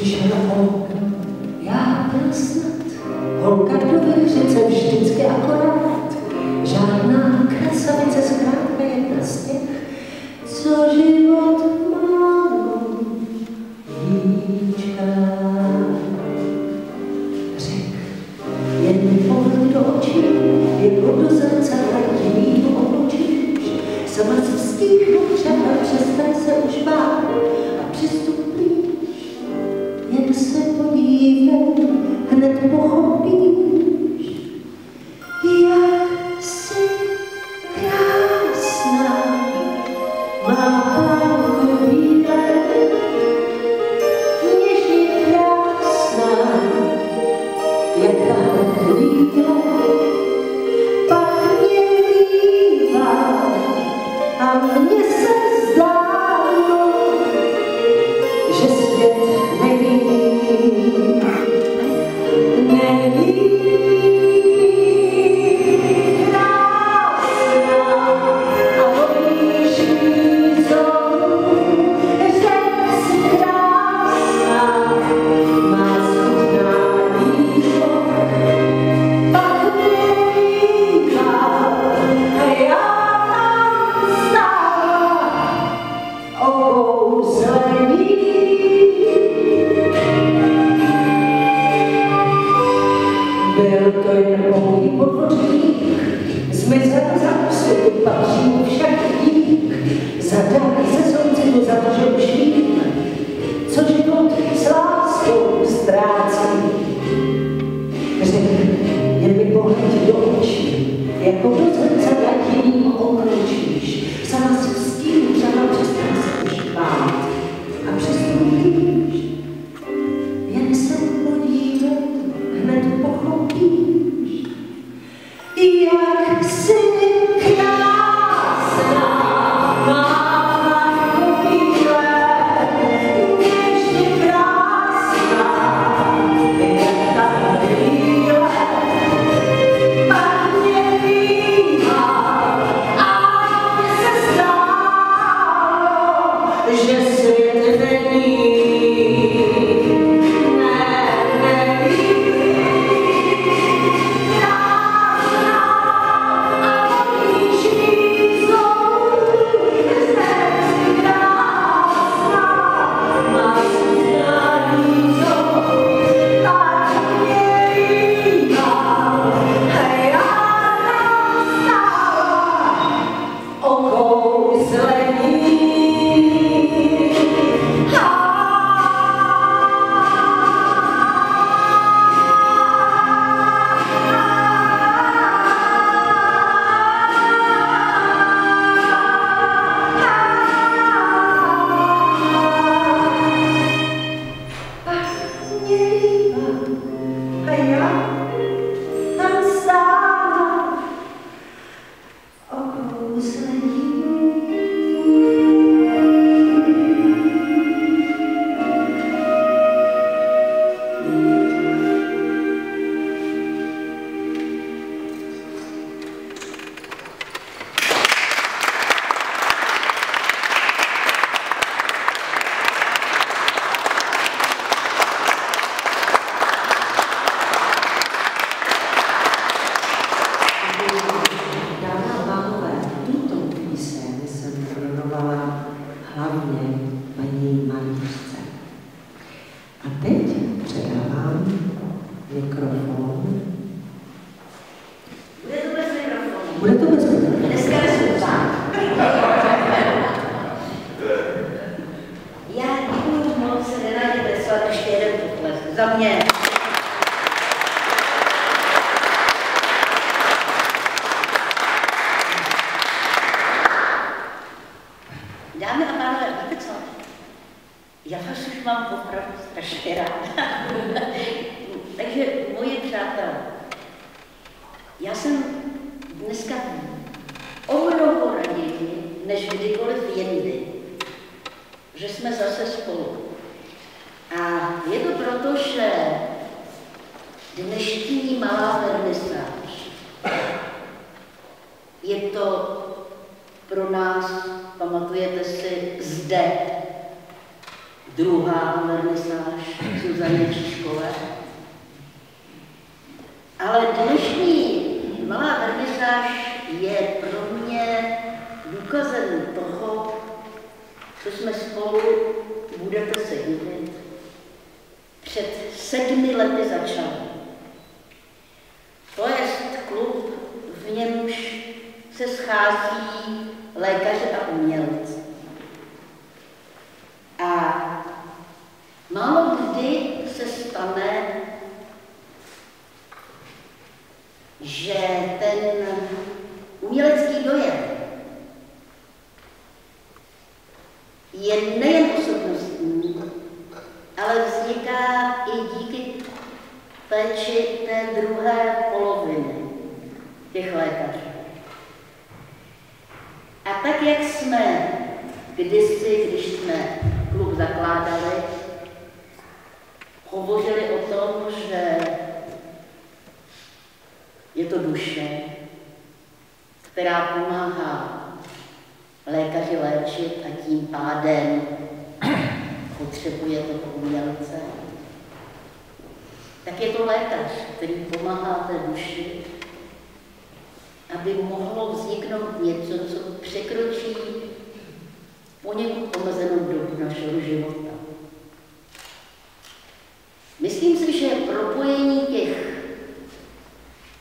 přišel holka, já byl snad, holka do věřice vždycky akorát, žádná krasavice zkrátka jedna z těch, co život málo jíčká. Řek, jen mi pohled do očí, jako do zrcadla jinýho otočíš, sama se vstíhnu třeba, přestaň se už bát a přistup blíž, jen se podívej, hned pochopíš, jak jsi krásná, má plánko bílé, něžně krásná, jak ta chvíle, pak mě mívá a mně se zdálo, že svět neví krásná a volíš vízou, řek si krásná, má schutná vízo, pak mě mívá a já tam stála okouzlení. Byl to jen pouhý podvodník, zmizel za úsvitu, patří mu však dík, za dary ze soucitu, za to, že už vím, co život s láskou ztrácí. Řekl, jen mi pohled do očí, jako do zrcadla jiným okručíš, sama si vstínu, třeba přestaň se už bát a přistoupíš, jen se podívat, hned pochopíš, jak jsi krásná, má chvíle, něžně krásná, jak ta chvíle, pak mě mívá a mně se zdálo, že svět není. Bude to bez mikrofonu? Dneska nezvutám. Já děkuju moc, Renáti Tesla, ještě jeden potlesk. Za mě. Dámy a pánové, víte co? Já vás už mám opravdu strašně ráda. Takže moje přátelé, já jsem dneska o mnoho raději, než kdykoliv jindy, že jsme zase spolu. A je to proto, že dnešní malá vernisáž je to pro nás, pamatujete si, zde druhá vernisáž, Zuzaně Číškové. Ale dnešní malá vernisáž je pro mě důkazem toho, co jsme spolu, budete se divit, před 7 lety začali. To je klub, v němž se schází lékaři a umělci. A málo kdy se stane, že ten umělecký dojem je nejen osobnostní, ale vzniká i díky péči té druhé poloviny těch lékařů. A tak, jak jsme kdysi, když jsme klub zakládali, hovořili o tom, že je to duše, která pomáhá lékaři léčit a tím pádem potřebuje toho umělce, tak je to lékař, který pomáhá té duši, aby mohlo vzniknout něco, co překročí poněkud omezenou dobu našeho života. Myslím si, že propojení těch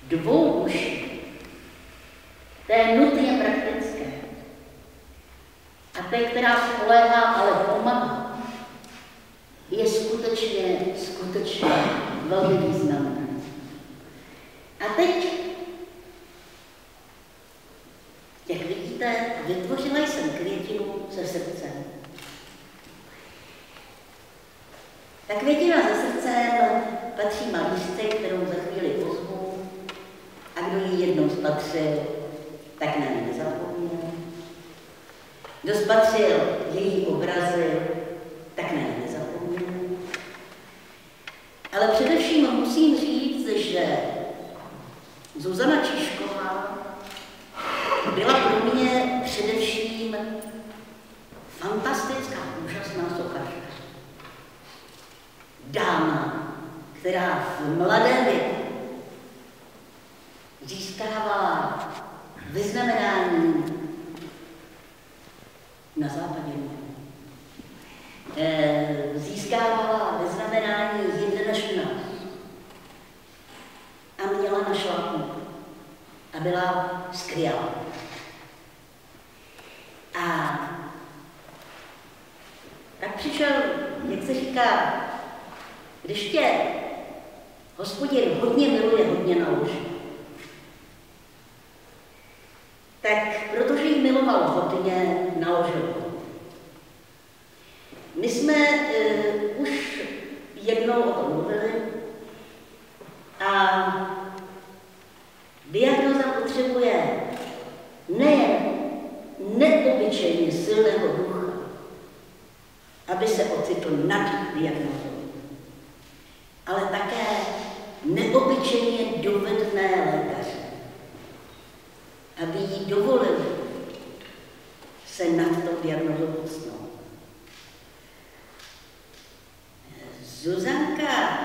dvou duší, té nutně praktické a té, která spoléhá, ale pomáhá, je skutečně velmi významné. A teď, jak vidíte, vytvořila jsem květinu se srdcem. Ta květina se srdcem patří malířce, kterou za chvíli pozvu, a kdo ji jednou spatřil, tak na ní nezapomněl. Kdo spatřil její obrazy, tak na ní nezapomněl. Ale především musím říct, že Zuzana Číšková byla pro mě především fantastická, úžasná sochařka. Dáma, která v mladém věku získává vyznamenání na západě. Získávala vyznamenání jinde než u nás. A měla na šlapu. A byla skvělá. A tak přišel, jak se říká, když tě Hospodin hodně miluje, hodně naloží. Tak protože jí miloval hodně, naložil. My jsme už jednou o tom mluvili a diagnóza potřebuje nejen neobyčejně silného ducha, aby se ocitl nad diagnózou, ale také neobyčejně dovedné lékaře, aby jí dovolili se nad tou diagnózou ocitnout. Zuzanka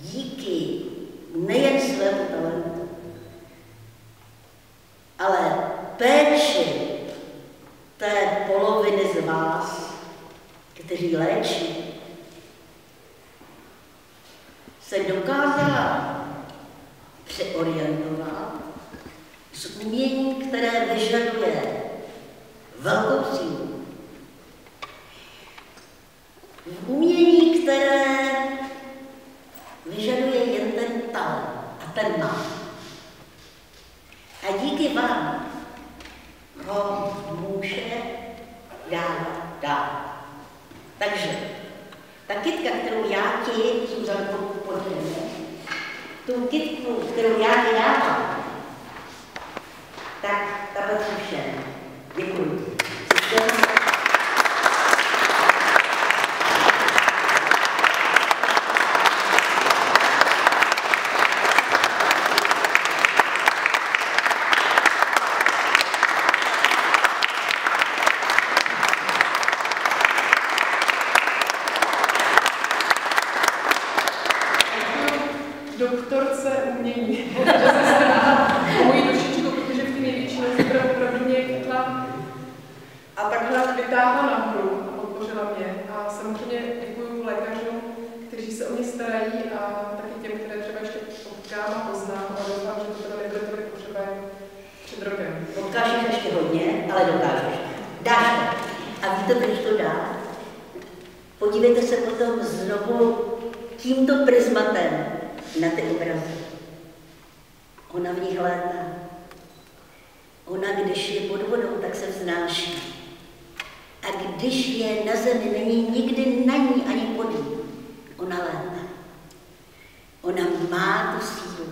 díky nejen svému talentu, ale péči té poloviny z vás, kteří léčí, se dokázala přeorientovat z umění, které vyžaduje velkou sílu. V umění, které vyžaduje jen ten talent a ten má. A díky vám ho může dávat dál. Takže ta kytka, kterou já ti, Zuzanko, podělím, tu kytku, kterou já ti dávám, tak ta patří všem. Děkuji. doktorce umění. Že jsem se o moji dušičku, protože v té největší noci opravdu mě chytla a takhle vytáhla nahoru a podpořila mě. A samozřejmě děkuju lékařům, kteří se o mě starají a taky těm, které třeba ještě potkám a poznám, ale doufám, že to teda nebude tolik potřeba před rokem. Potkáš jich ještě hodně, ale dokážeš. Dáš to. A víte, proč to dá? Podívejte se potom znovu tímto prismatem na ty obrazy. Ona v nich létá. Ona, když je pod vodou, tak se vznáší. A když je na zemi, není nikdy na ní ani pod ní. Ona létá. Ona má tu sílu.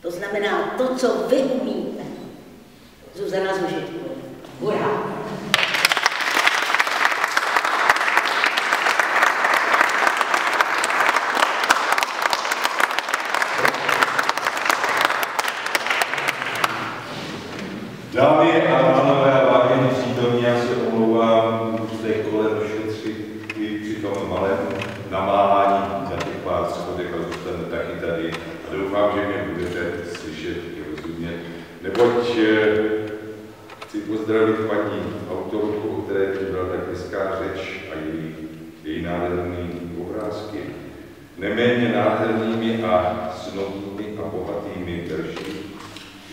To znamená, to, co vy umíte, Zuzana zužitkuje. Hurá! Dámy a pánové, vážení přítomní, já se omlouvám, už jste kolem šetřit i při tom malém namáhání za těch pár schodech a zůstane taky tady. A doufám, že mě budete slyšet i rozumět, neboť chci pozdravit paní autorku, o které teď byla tak hezká řeč a její nádherný obrázky. Neméně nádhernými a snovými a bohatými verši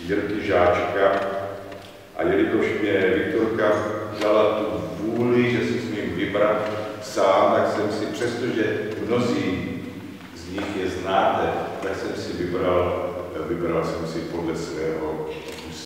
Jirky Žáčka. A jelikož mě Viktorka dala tu vůli, že si smím vybrat sám, tak jsem si, přestože mnozí z nich je znáte, tak jsem si vybral jsem si podle svého